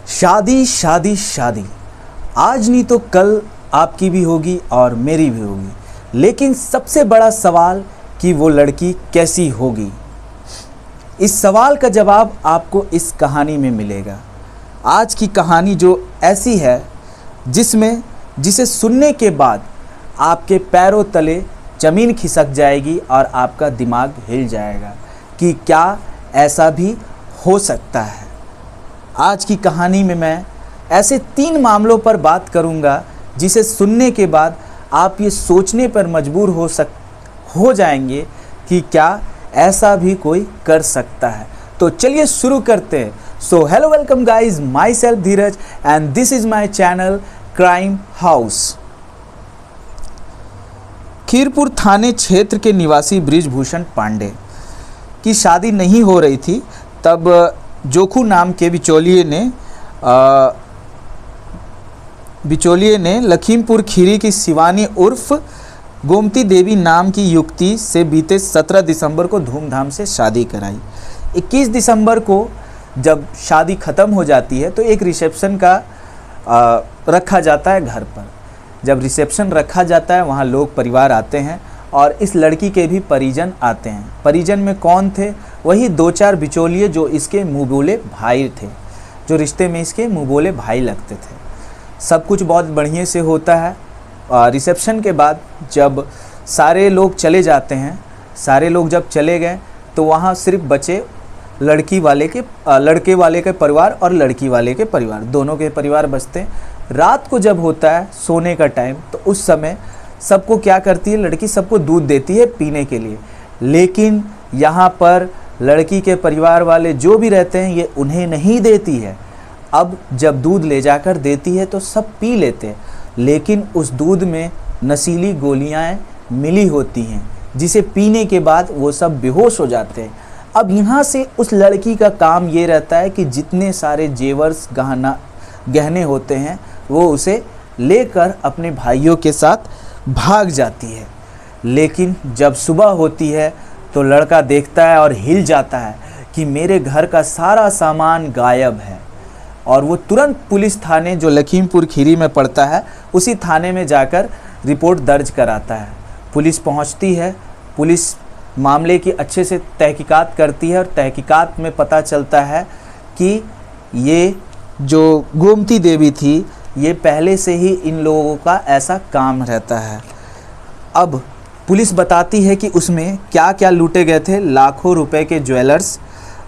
शादी शादी शादी, आज नहीं तो कल आपकी भी होगी और मेरी भी होगी। लेकिन सबसे बड़ा सवाल कि वो लड़की कैसी होगी, इस सवाल का जवाब आपको इस कहानी में मिलेगा। आज की कहानी जो ऐसी है जिसे सुनने के बाद आपके पैरों तले ज़मीन खिसक जाएगी और आपका दिमाग हिल जाएगा कि क्या ऐसा भी हो सकता है। आज की कहानी में मैं ऐसे 3 मामलों पर बात करूंगा जिसे सुनने के बाद आप ये सोचने पर मजबूर हो जाएंगे कि क्या ऐसा भी कोई कर सकता है। तो चलिए शुरू करते हैं। So hello welcome guys, myself Dheeraj and this is my channel Crime House. Khirpur थाने क्षेत्र के निवासी बृजभूषण पांडे की शादी नहीं हो रही थी। तब जोखू नाम के बिचौलिए ने लखीमपुर खीरी की शिवानी उर्फ गोमती देवी नाम की युवती से बीते 17 दिसंबर को धूमधाम से शादी कराई। 21 दिसंबर को जब शादी ख़त्म हो जाती है तो एक रिसेप्शन का रखा जाता है घर पर। जब रिसेप्शन रखा जाता है वहाँ लोग परिवार आते हैं और इस लड़की के भी परिजन आते हैं। परिजन में कौन थे? वही 2-4 बिचौलिए जो इसके मुँह बोले भाई थे, जो रिश्ते में इसके मुँह बोले भाई लगते थे। सब कुछ बहुत बढ़िया से होता है। रिसेप्शन के बाद जब सारे लोग चले जाते हैं, सारे लोग जब चले गए तो वहाँ सिर्फ बचे लड़के वाले के परिवार और लड़की वाले के परिवार, दोनों के परिवार बचते हैं। रात को जब होता है सोने का टाइम तो उस समय सबको क्या करती है, लड़की सबको दूध देती है पीने के लिए। लेकिन यहाँ पर लड़की के परिवार वाले जो भी रहते हैं ये उन्हें नहीं देती है। अब जब दूध ले जाकर देती है तो सब पी लेते हैं, लेकिन उस दूध में नशीली गोलियां मिली होती हैं जिसे पीने के बाद वो सब बेहोश हो जाते हैं। अब यहाँ से उस लड़की का काम ये रहता है कि जितने सारे जेवर्स गहने होते हैं वो उसे लेकर अपने भाइयों के साथ भाग जाती है। लेकिन जब सुबह होती है तो लड़का देखता है और हिल जाता है कि मेरे घर का सारा सामान गायब है, और वो तुरंत पुलिस थाने जो लखीमपुर खीरी में पड़ता है उसी थाने में जाकर रिपोर्ट दर्ज कराता है। पुलिस पहुंचती है, पुलिस मामले की अच्छे से तहकीकात करती है और तहकीकात में पता चलता है कि ये जो गोमती देवी थी ये पहले से ही इन लोगों का ऐसा काम रहता है। अब पुलिस बताती है कि उसमें क्या क्या लूटे गए थे, लाखों रुपए के ज्वेलर्स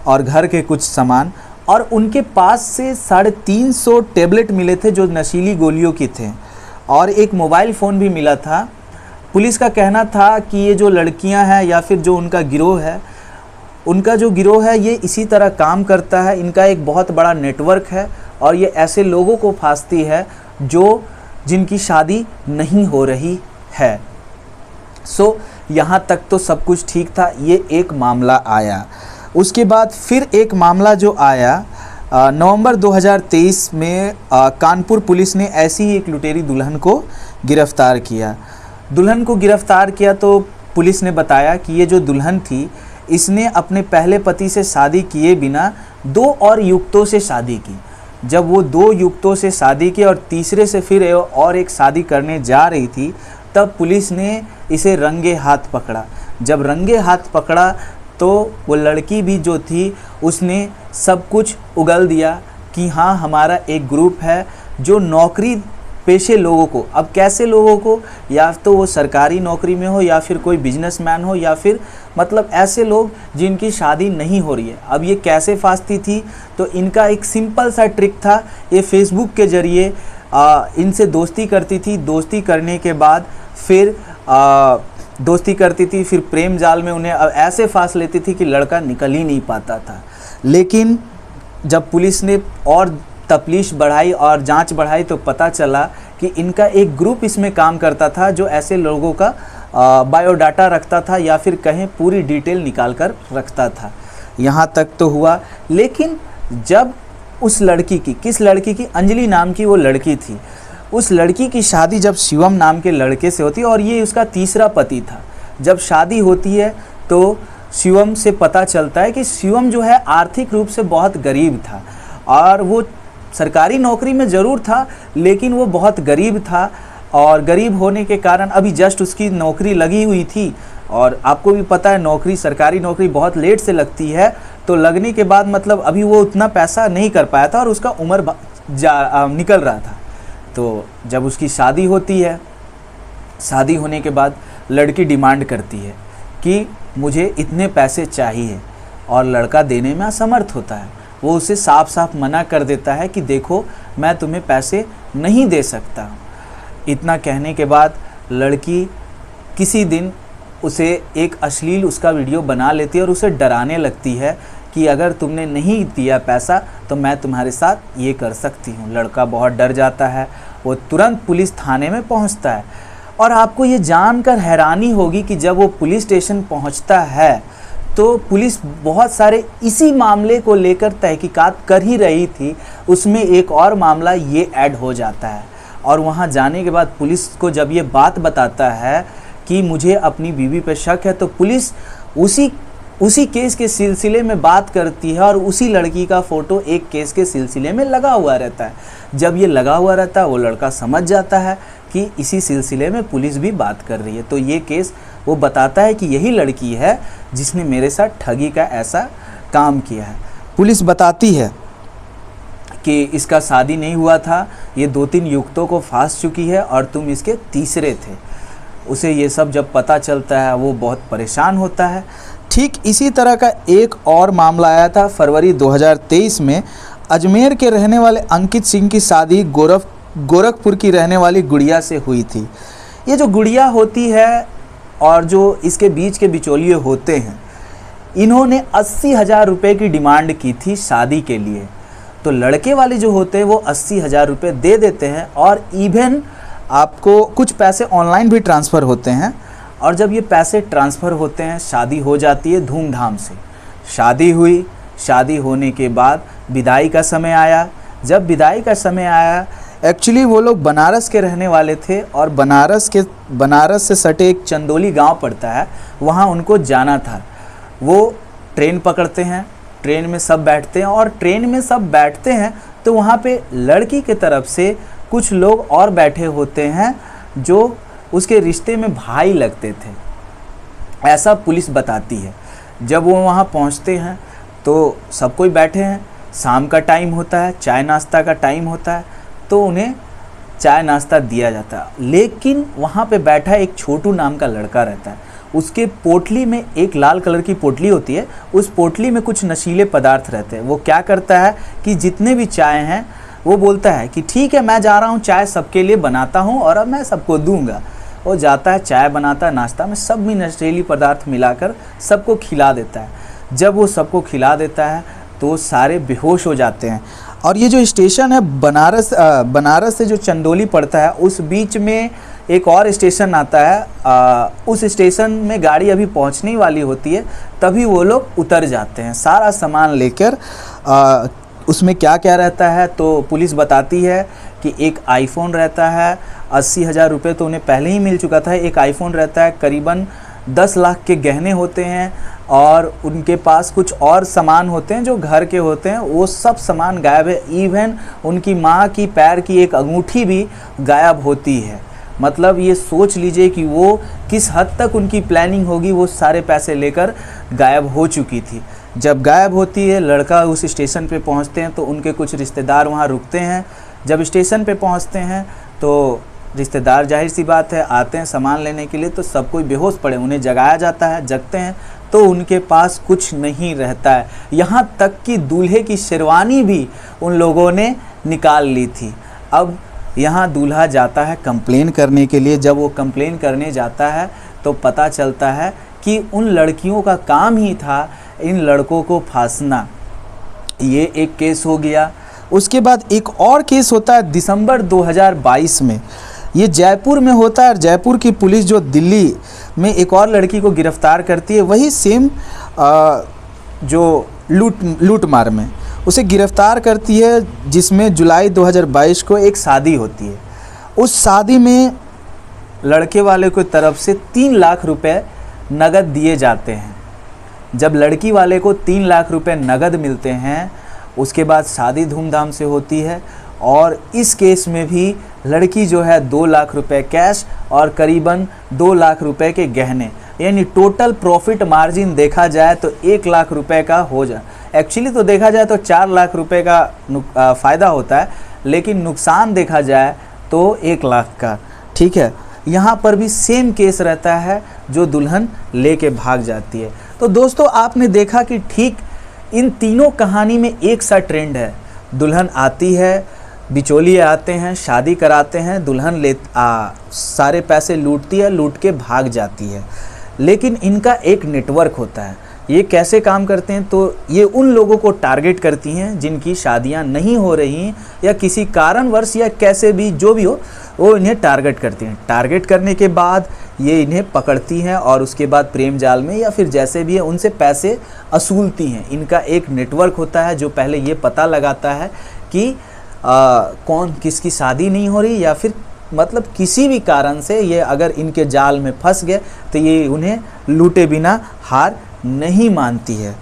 और घर के कुछ सामान, और उनके पास से 350 टेबलेट मिले थे जो नशीली गोलियों की थे, और एक मोबाइल फ़ोन भी मिला था। पुलिस का कहना था कि ये जो लड़कियां हैं या फिर जो उनका गिरोह है, उनका जो गिरोह है ये इसी तरह काम करता है। इनका एक बहुत बड़ा नेटवर्क है और ये ऐसे लोगों को फांसती है जिनकी शादी नहीं हो रही है। यहाँ तक तो सब कुछ ठीक था। ये एक मामला आया। उसके बाद फिर एक मामला जो आया नवंबर 2023 में कानपुर पुलिस ने ऐसी ही एक लुटेरी दुल्हन को गिरफ्तार किया। दुल्हन को गिरफ्तार किया तो पुलिस ने बताया कि ये जो दुल्हन थी इसने अपने पहले पति से शादी किए बिना 2 और युवकों से शादी की। जब वो 2 युवकों से शादी की और तीसरे से फिर और एक शादी करने जा रही थी तब पुलिस ने इसे रंगे हाथ पकड़ा। जब रंगे हाथ पकड़ा तो वो लड़की भी जो थी उसने सब कुछ उगल दिया कि हाँ हमारा एक ग्रुप है जो नौकरी पेशे लोगों को, अब कैसे लोगों को, या तो वो सरकारी नौकरी में हो या फिर कोई बिजनेसमैन हो या फिर मतलब ऐसे लोग जिनकी शादी नहीं हो रही है। अब ये कैसे फांसती थी? तो इनका एक सिंपल सा ट्रिक था। ये फेसबुक के ज़रिए इनसे दोस्ती करती थी। दोस्ती करने के बाद फिर प्रेम जाल में उन्हें ऐसे फांस लेती थी कि लड़का निकल ही नहीं पाता था। लेकिन जब पुलिस ने और तफ्तीश बढ़ाई और जांच बढ़ाई तो पता चला कि इनका एक ग्रुप इसमें काम करता था जो ऐसे लोगों का बायोडाटा रखता था या फिर कहें पूरी डिटेल निकाल कर रखता था। यहाँ तक तो हुआ। लेकिन जब उस लड़की की, किस लड़की की, अंजलि नाम की वो लड़की थी, उस लड़की की शादी जब शिवम नाम के लड़के से होती है और ये उसका तीसरा पति था। जब शादी होती है तो शिवम से पता चलता है कि शिवम जो है आर्थिक रूप से बहुत गरीब था और वो सरकारी नौकरी में ज़रूर था, लेकिन वो बहुत गरीब था और गरीब होने के कारण अभी जस्ट उसकी नौकरी लगी हुई थी। और आपको भी पता है नौकरी, सरकारी नौकरी बहुत लेट से लगती है, तो लगने के बाद मतलब अभी वो उतना पैसा नहीं कर पाया था और उसका उम्र निकल रहा था। तो जब उसकी शादी होती है, शादी होने के बाद लड़की डिमांड करती है कि मुझे इतने पैसे चाहिए और लड़का देने में असमर्थ होता है। वो उसे साफ साफ मना कर देता है कि देखो मैं तुम्हें पैसे नहीं दे सकता। इतना कहने के बाद लड़की किसी दिन उसे एक अश्लील उसका वीडियो बना लेती है और उसे डराने लगती है कि अगर तुमने नहीं दिया पैसा तो मैं तुम्हारे साथ ये कर सकती हूँ। लड़का बहुत डर जाता है, वो तुरंत पुलिस थाने में पहुँचता है। और आपको ये जानकर हैरानी होगी कि जब वो पुलिस स्टेशन पहुँचता है तो पुलिस बहुत सारे इसी मामले को लेकर तहकीकात कर ही रही थी, उसमें एक और मामला ये ऐड हो जाता है। और वहाँ जाने के बाद पुलिस को जब ये बात बताता है कि मुझे अपनी बीवी पे शक है, तो पुलिस उसी केस के सिलसिले में बात करती है और उसी लड़की का फ़ोटो एक केस के सिलसिले में लगा हुआ रहता है। जब ये लगा हुआ रहता है वो लड़का समझ जाता है कि इसी सिलसिले में पुलिस भी बात कर रही है। तो ये केस वो बताता है कि यही लड़की है जिसने मेरे साथ ठगी का ऐसा काम किया है। पुलिस बताती है कि इसका शादी नहीं हुआ था, ये 2-3 युवकों को फांस चुकी है और तुम इसके तीसरे थे। उसे ये सब जब पता चलता है वो बहुत परेशान होता है। ठीक इसी तरह का एक और मामला आया था फरवरी 2023 में। अजमेर के रहने वाले अंकित सिंह की शादी गोरखपुर की रहने वाली गुड़िया से हुई थी। ये जो गुड़िया होती है और जो इसके बीच के बिचौलिए होते हैं, इन्होंने 80,000 रुपये की डिमांड की थी शादी के लिए। तो लड़के वाले जो होते हैं वो 80,000 रुपये दे देते हैं और इवन आपको कुछ पैसे ऑनलाइन भी ट्रांसफ़र होते हैं। और जब ये पैसे ट्रांसफ़र होते हैं शादी हो जाती है धूमधाम से। शादी हुई, शादी होने के बाद विदाई का समय आया। जब विदाई का समय आया, एक्चुअली वो लोग बनारस के रहने वाले थे और बनारस से सटे एक चंदौली गांव पड़ता है, वहाँ उनको जाना था। वो ट्रेन पकड़ते हैं, ट्रेन में सब बैठते हैं और ट्रेन में सब बैठते हैं तो वहाँ पे लड़की के तरफ से कुछ लोग और बैठे होते हैं जो उसके रिश्ते में भाई लगते थे, ऐसा पुलिस बताती है। जब वो वहाँ पहुँचते हैं तो सब कोई बैठे हैं, शाम का टाइम होता है, चाय नाश्ता का टाइम होता है, तो उन्हें चाय नाश्ता दिया जाता है। लेकिन वहाँ पे बैठा एक छोटू नाम का लड़का रहता है, उसके पोटली में एक लाल कलर की पोटली होती है, उस पोटली में कुछ नशीले पदार्थ रहते हैं। वो क्या करता है कि जितने भी चाय हैं वो बोलता है कि ठीक है मैं जा रहा हूँ, चाय सबके लिए बनाता हूँ और अब मैं सबको दूंगा। वो जाता है, चाय बनाता है, नाश्ता में सब भी नशीली पदार्थ मिलाकर सबको खिला देता है। जब वो सबको खिला देता है तो सारे बेहोश हो जाते हैं। और ये जो स्टेशन है बनारस से जो चंदौली पड़ता है, उस बीच में एक और स्टेशन आता है। उस स्टेशन में गाड़ी अभी पहुंचने वाली होती है, तभी वो लोग उतर जाते हैं सारा सामान लेकर। उसमें क्या क्या रहता है तो पुलिस बताती है कि एक आईफोन रहता है, 80,000 रुपये तो उन्हें पहले ही मिल चुका था। एक आईफोन रहता है, करीबन 10 लाख के गहने होते हैं और उनके पास कुछ और सामान होते हैं जो घर के होते हैं, वो सब सामान गायब है। इवन उनकी माँ की पैर की एक अंगूठी भी गायब होती है। मतलब ये सोच लीजिए कि वो किस हद तक उनकी प्लानिंग होगी, वो सारे पैसे लेकर गायब हो चुकी थी। जब गायब होती है, लड़का उस स्टेशन पे पहुंचते हैं तो उनके कुछ रिश्तेदार वहाँ रुकते हैं। जब स्टेशन पे पहुंचते हैं तो रिश्तेदार जाहिर सी बात है आते हैं सामान लेने के लिए, तो सब कोई बेहोश पड़े, उन्हें जगाया जाता है। जगते हैं तो उनके पास कुछ नहीं रहता है, यहाँ तक कि दूल्हे की शेरवानी भी उन लोगों ने निकाल ली थी। अब यहाँ दूल्हा जाता है कंप्लेन करने के लिए। जब वो कंप्लेन करने जाता है तो पता चलता है कि उन लड़कियों का काम ही था इन लड़कों को फांसना। ये एक केस हो गया। उसके बाद एक और केस होता है दिसंबर 2022 में। ये जयपुर में होता है और जयपुर की पुलिस जो दिल्ली में एक और लड़की को गिरफ्तार करती है, वही सेम जो लूटमार में उसे गिरफ्तार करती है, जिसमें जुलाई 2022 को एक शादी होती है। उस शादी में लड़के वाले की तरफ से 3 लाख रुपए नगद दिए जाते हैं। जब लड़की वाले को 3 लाख रुपए नगद मिलते हैं उसके बाद शादी धूमधाम से होती है और इस केस में भी लड़की जो है 2 लाख रुपए कैश और करीबन 2 लाख रुपए के गहने, यानी टोटल प्रॉफिट मार्जिन देखा जाए तो 1 लाख रुपए का हो जाए। एक्चुअली तो देखा जाए तो 4 लाख रुपए का फ़ायदा होता है, लेकिन नुकसान देखा जाए तो 1 लाख का। ठीक है, यहाँ पर भी सेम केस रहता है जो दुल्हन लेके भाग जाती है। तो दोस्तों आपने देखा कि ठीक इन तीनों कहानी में एक सा ट्रेंड है। दुल्हन आती है, बिचौलिए आते हैं, शादी कराते हैं, दुल्हन सारे पैसे लूटती है, लूट के भाग जाती है। लेकिन इनका एक नेटवर्क होता है। ये कैसे काम करते हैं? तो ये उन लोगों को टारगेट करती हैं जिनकी शादियां नहीं हो रही या किसी कारणवश या कैसे भी जो भी हो वो इन्हें टारगेट करती हैं। टारगेट करने के बाद ये इन्हें पकड़ती हैं और उसके बाद प्रेम जाल में या फिर जैसे भी है उनसे पैसे असूलती हैं। इनका एक नेटवर्क होता है जो पहले ये पता लगाता है कि कौन किसकी शादी नहीं हो रही या फिर मतलब किसी भी कारण से ये अगर इनके जाल में फंस गए तो ये उन्हें लूटे बिना हार नहीं मानती है।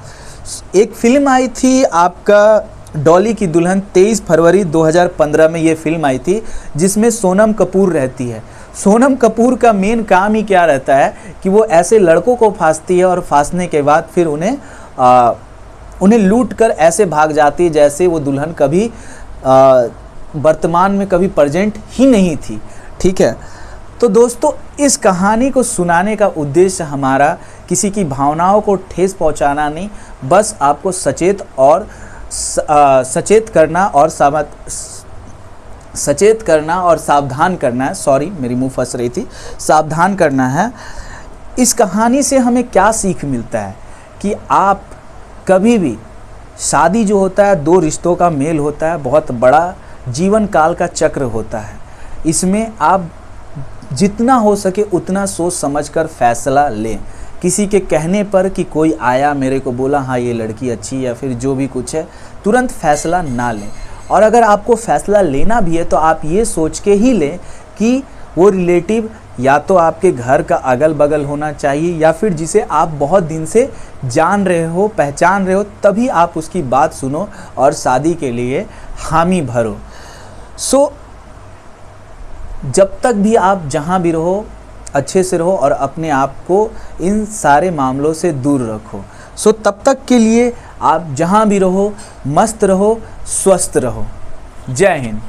एक फिल्म आई थी आपका डॉली की दुल्हन, 23 फरवरी 2015 में ये फिल्म आई थी जिसमें सोनम कपूर रहती है। सोनम कपूर का मेन काम ही क्या रहता है कि वो ऐसे लड़कों को फांसती है और फांसने के बाद फिर उन्हें लूट कर ऐसे भाग जाती है जैसे वो दुल्हन कभी वर्तमान में कभी प्रेजेंट ही नहीं थी। ठीक है, तो दोस्तों इस कहानी को सुनाने का उद्देश्य हमारा किसी की भावनाओं को ठेस पहुंचाना नहीं, बस आपको सचेत करना और सावधान करना है। सॉरी, मेरी मुंह फंस रही थी। सावधान करना है। इस कहानी से हमें क्या सीख मिलता है कि आप कभी भी, शादी जो होता है 2 रिश्तों का मेल होता है, बहुत बड़ा जीवन काल का चक्र होता है। इसमें आप जितना हो सके उतना सोच समझकर फैसला लें। किसी के कहने पर कि कोई आया मेरे को बोला हाँ ये लड़की अच्छी या फिर जो भी कुछ है, तुरंत फैसला ना लें। और अगर आपको फैसला लेना भी है तो आप ये सोच के ही लें कि वो रिलेटिव या तो आपके घर का अगल बगल होना चाहिए या फिर जिसे आप बहुत दिन से जान रहे हो, पहचान रहे हो, तभी आप उसकी बात सुनो और शादी के लिए हामी भरो। जब तक भी आप जहाँ भी रहो अच्छे से रहो और अपने आप को इन सारे मामलों से दूर रखो। तब तक के लिए आप जहाँ भी रहो मस्त रहो, स्वस्थ रहो। जय हिंद।